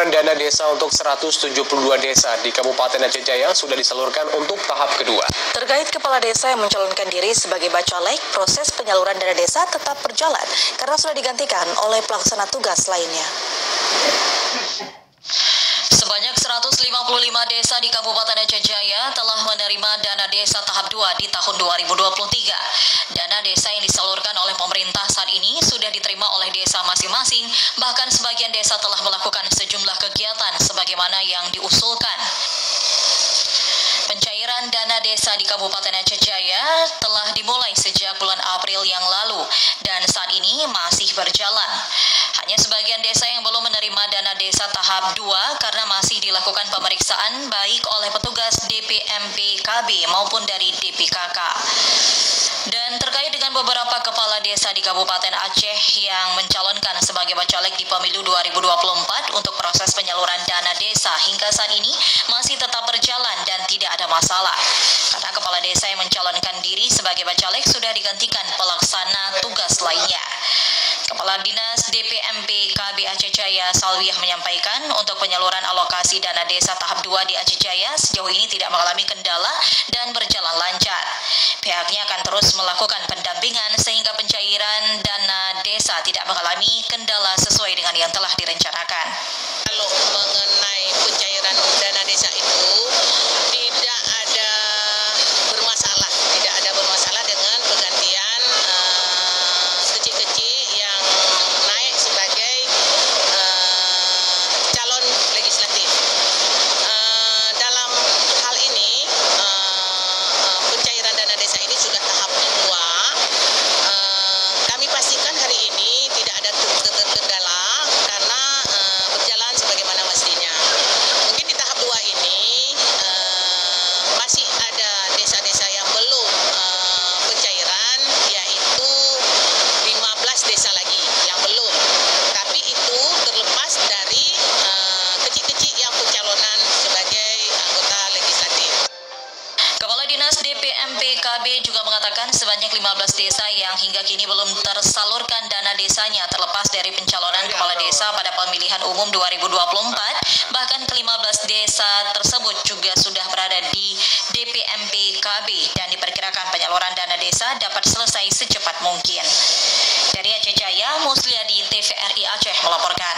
penyaluran dana desa untuk 172 desa di Kabupaten Aceh Jaya sudah disalurkan untuk tahap kedua. Terkait kepala desa yang mencalonkan diri sebagai bacalek, proses penyaluran dana desa tetap berjalan karena sudah digantikan oleh pelaksana tugas lainnya. Sebanyak 155 desa di Kabupaten Aceh Jaya telah menerima dana desa tahap 2 di tahun 2023. Dana desa yang disalurkan oleh pemerintah saat ini sudah diterima oleh desa masing-masing, bahkan sebagian desa telah melakukan sejumlah kegiatan sebagaimana yang diusulkan. Pencairan dana desa di Kabupaten Aceh Jaya telah dimulai sejak bulan April yang lalu dan saat ini masih berjalan. Hanya sebagian desa yang belum menerima dana desa tahap 2 karena masih dilakukan pemeriksaan baik oleh petugas DPMP-KB maupun dari DPKK. Dan terkait dengan beberapa kepala desa di Kabupaten Aceh yang mencalonkan sebagai bacalek di pemilu 2024 untuk proses penyaluran dana desa hingga saat ini masih tetap berjalan dan tidak ada masalah. Karena kepala desa yang mencalonkan diri sebagai bacalek sudah digantikan pelaksana tugas lainnya. Kepala Dinas DPMP KB Aceh Jaya Salwiah menyampaikan untuk penyaluran alokasi dana desa tahap 2 di Aceh Jaya sejauh ini tidak mengalami kendala dan berjalan lancar. Pihaknya akan terus melakukan pendampingan sehingga pencairan dana desa tidak mengalami kendala sesuai dengan yang telah direncanakan. Kalau mengenai pencairan dana desa itu tidak ada bermasalah dengan pergantian kecil-kecil yang naik sebagai calon legislatif. Dalam hal ini pencairan dana desa ini sudah tahap 2. Kami pastikan hari ini tidak ada kendala karena berjalan sebagaimana mestinya. Mungkin di tahap 2 ini masih ada desa-desa yang belum pencairan, yaitu 15 desa lagi yang belum. Tapi itu terlepas dari kecil-kecil yang pencalonan sebagai anggota legislatif. Kepala Dinas DPMP KB juga mengatakan sebanyak 15 desa yang hingga kini belum tersalurkan dana desanya terlepas dari pencalonan kepala desa pada pemilihan umum 2024. Bahkan ke-15 desa tersebut juga sudah berada di DPMP KB dan diperkirakan penyaluran dana desa dapat selesai secepat mungkin. Dari Aceh Jaya, Musliadi TVRI Aceh melaporkan.